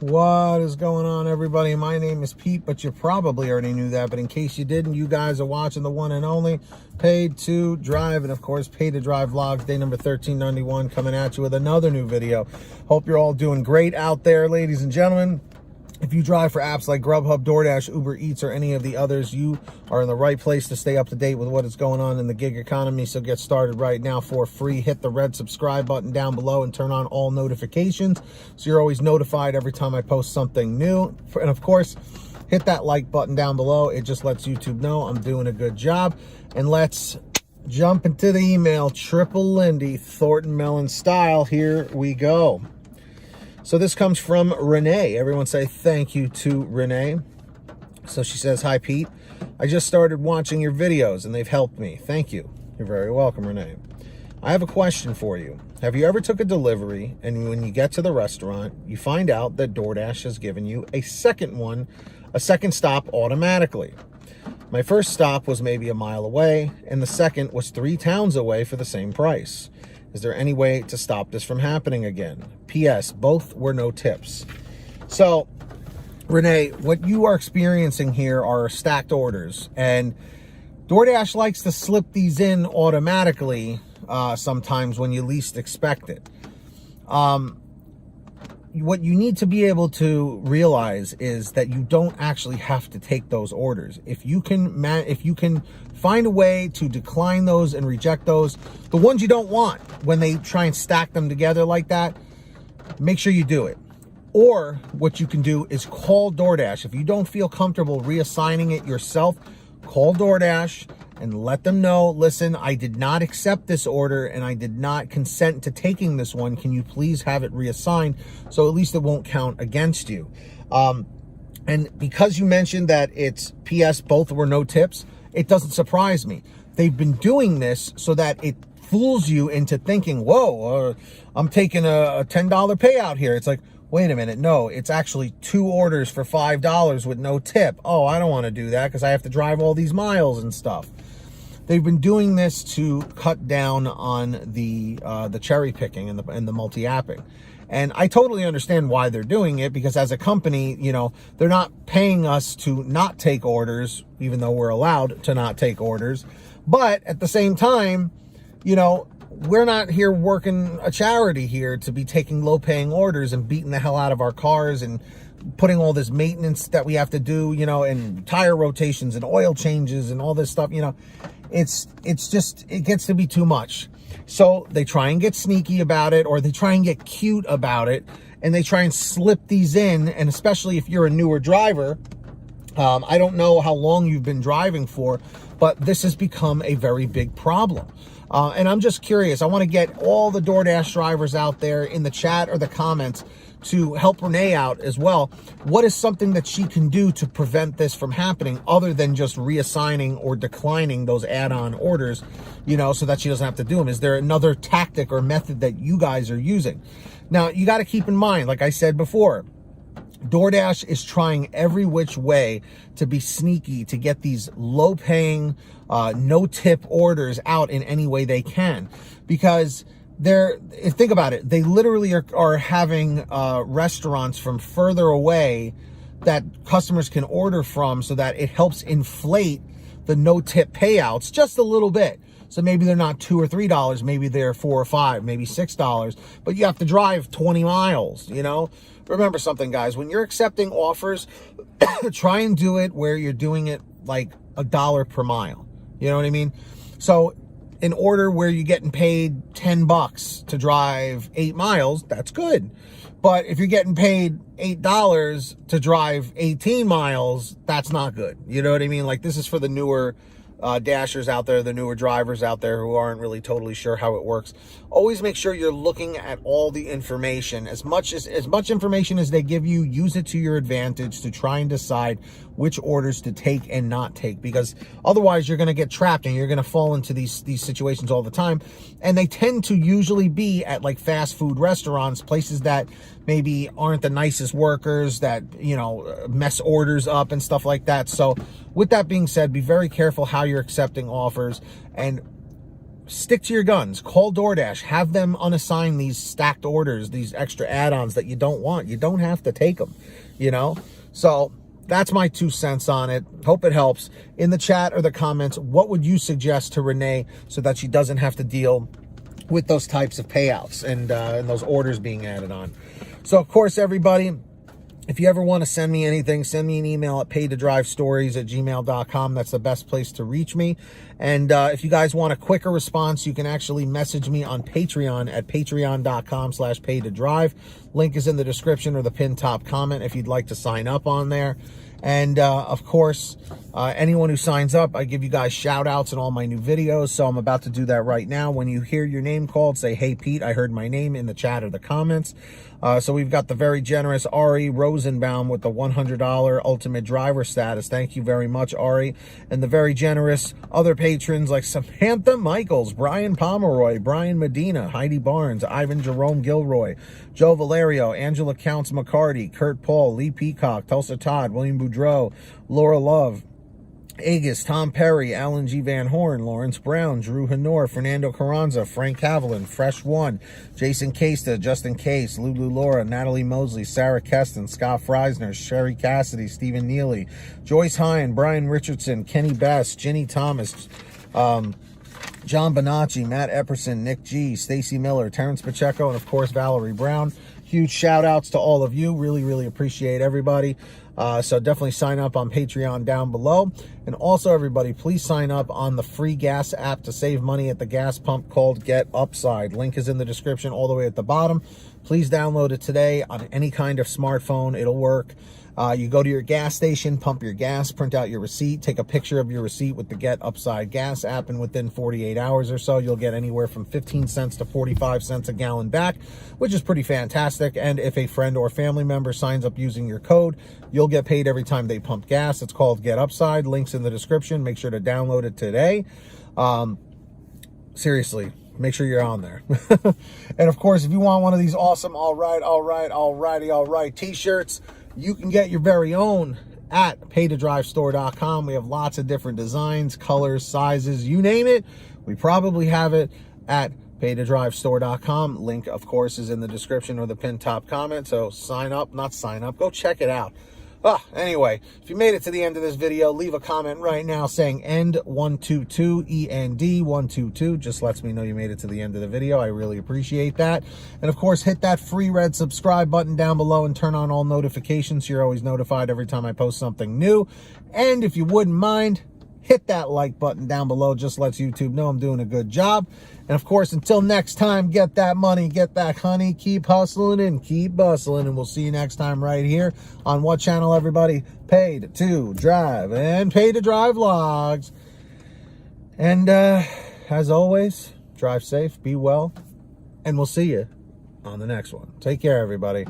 What is going on, everybody? My name is Pete, but you probably already knew that. But in case you didn't, you guys are watching the one and only Paid to Drive, and of course, Paid to Drive Vlogs, day number 1391, coming at you with another new video. Hope you're all doing great out there, ladies and gentlemen. If you drive for apps like Grubhub, Doordash, Uber Eats, or any of the others, you are in the right place to stay up to date with what is going on in the gig economy. So get started right now for free. Hit the red subscribe button down below and turn on all notifications so you're always notified every time I post something new. And of course, hit that like button down below. It just lets YouTube know I'm doing a good job. And let's jump into the email. Triple Lindy, Thornton Mellon style. Here we go. So this comes from Renee. Everyone say thank you to Renee. So she says, "Hi, Pete. I just started watching your videos and they've helped me. Thank you." You're very welcome, Renee. "I have a question for you. Have you ever took a delivery and when you get to the restaurant, you find out that DoorDash has given you a second stop automatically? My first stop was maybe a mile away and the second was 3 towns away for the same price. Is there any way to stop this from happening again? P.S. Both were no tips." So, Renee, what you are experiencing here are stacked orders, and DoorDash likes to slip these in automatically sometimes when you least expect it. What you need to be able to realize is that you don't actually have to take those orders. If you can find a way to decline those and reject those, the ones you don't want, when they try and stack them together like that, make sure you do it. Or what you can do is call DoorDash. If you don't feel comfortable reassigning it yourself, call DoorDash and let them know, "Listen, I did not accept this order and I did not consent to taking this one. Can you please have it reassigned so at least it won't count against you?" And because you mentioned that it's P.S. both were no tips, it doesn't surprise me. They've been doing this so that it fools you into thinking, "Whoa, I'm taking a $10 payout here." It's like, wait a minute, no, it's actually 2 orders for $5 with no tip. Oh, I don't want to do that because I have to drive all these miles and stuff. They've been doing this to cut down on the cherry picking and the multi-apping. And I totally understand why they're doing it, because as a company, you know, they're not paying us to not take orders, even though we're allowed to not take orders. But at the same time, you know, we're not here working a charity here to be taking low-paying orders and beating the hell out of our cars and putting all this maintenance that we have to do, you know, and tire rotations and oil changes and all this stuff, you know. It's just, it gets to be too much. So they try and get sneaky about it, or they try and get cute about it, and they try and slip these in. And especially if you're a newer driver, I don't know how long you've been driving for, but this has become a very big problem. And I'm just curious. I want to get all the DoorDash drivers out there in the chat or the comments to help Renee out as well. What is something that she can do to prevent this from happening other than just reassigning or declining those add-on orders, you know, so that she doesn't have to do them? Is there another tactic or method that you guys are using? Now, you got to keep in mind, like I said before, DoorDash is trying every which way to be sneaky, to get these low-paying, no-tip orders out in any way they can, because think about it, they literally are having restaurants from further away that customers can order from, so that it helps inflate the no-tip payouts just a little bit. So maybe they're not $2 or $3, maybe they're $4 or $5, maybe $6, but you have to drive 20 miles, you know? Remember something, guys, when you're accepting offers, try and do it where you're doing it like $1 per mile. You know what I mean? So an order where you're getting paid $10 to drive 8 miles, that's good. But if you're getting paid $8 to drive 18 miles, that's not good. You know what I mean? Like, this is for the newer dashers out there, the newer drivers out there who aren't really totally sure how it works. Always make sure you're looking at all the information. As much information as they give you, use it to your advantage to try and decide which orders to take and not take, because otherwise you're going to get trapped and you're going to fall into these situations all the time. And they tend to usually be at like fast food restaurants, places that maybe aren't the nicest workers, that, you know, mess orders up and stuff like that. So with that being said, be very careful how you're accepting offers, and stick to your guns. Call Doordash. Have them unassign these stacked orders, these extra add-ons that you don't want. You don't have to take them, you know? So that's my 2 cents on it. Hope it helps. In the chat or the comments, what would you suggest to Renee so that she doesn't have to deal with those types of payouts and those orders being added on? So, of course, everybody, if you ever want to send me anything, send me an email at paidtodrivestories@gmail.com. That's the best place to reach me. And if you guys want a quicker response, you can actually message me on Patreon at patreon.com/paidtodrive. Link is in the description or the pinned top comment if you'd like to sign up on there. And of course, anyone who signs up, I give you guys shout outs in all my new videos. So I'm about to do that right now. When you hear your name called, say, "Hey, Pete, I heard my name," in the chat or the comments. So we've got the very generous Ari Rosenbaum with the $100 ultimate driver status. Thank you very much, Ari. And the very generous other patrons like Samantha Mikles, Brian Pomeroy, Brian Medina, Heidi Barnes, Ivan Jerome Gilroy, Joe Valerio, Angela Counts McCarty, Kurt Paul, Lee Peacock, Tulsa Todd, William Boudreau, Laura Love, Agus, Tom Perry, Alan G. Van Horn, Lawrence Brown, Drew Hanor, Fernando Carranza, Frank Haviland, Fresh One, Jason Casta, Justin Case, Lulu Laura, Natalie Mosley, Sarah Keston, Scott Freisner, Sherry Cassidy, Stephen Neely, Joyce Hine, Brian Richardson, Kenny Best, Ginny Thomas, John Bonacci, Matt Epperson, Nick G, Stacy Miller, Terrence Pacheco, and of course Valerie Brown. Huge shout outs to all of you. Really, really appreciate everybody. So definitely sign up on Patreon down below. And also, everybody, please sign up on the free gas app to save money at the gas pump called Get Upside. Link is in the description all the way at the bottom. Please download it today on any kind of smartphone. It'll work. You go to your gas station, pump your gas, print out your receipt, take a picture of your receipt with the Get Upside gas app, and within 48 hours or so, you'll get anywhere from 15 cents to 45 cents a gallon back, which is pretty fantastic. And if a friend or family member signs up using your code, you'll get paid every time they pump gas. It's called Get Upside. Links in the description. Make sure to download it today. Seriously. Make sure you're on there. And of course, if you want one of these awesome alrighty t-shirts, you can get your very own at paidtodrivestore.com. We have lots of different designs, colors, sizes, you name it. We probably have it at paidtodrivestore.com. Link, of course, is in the description or the pinned top comment. So go check it out. Anyway, if you made it to the end of this video, leave a comment right now saying END122, END122. Just lets me know you made it to the end of the video. I really appreciate that. And of course, hit that free red subscribe button down below and turn on all notifications so you're always notified every time I post something new. And if you wouldn't mind, hit that like button down below. Just lets YouTube know I'm doing a good job. And of course, until next time, get that money, get that honey, keep hustling and keep bustling. And we'll see you next time right here on what channel, everybody? Paid to Drive and Paid to Drive Vlogs. And as always, drive safe, be well, and we'll see you on the next one. Take care, everybody.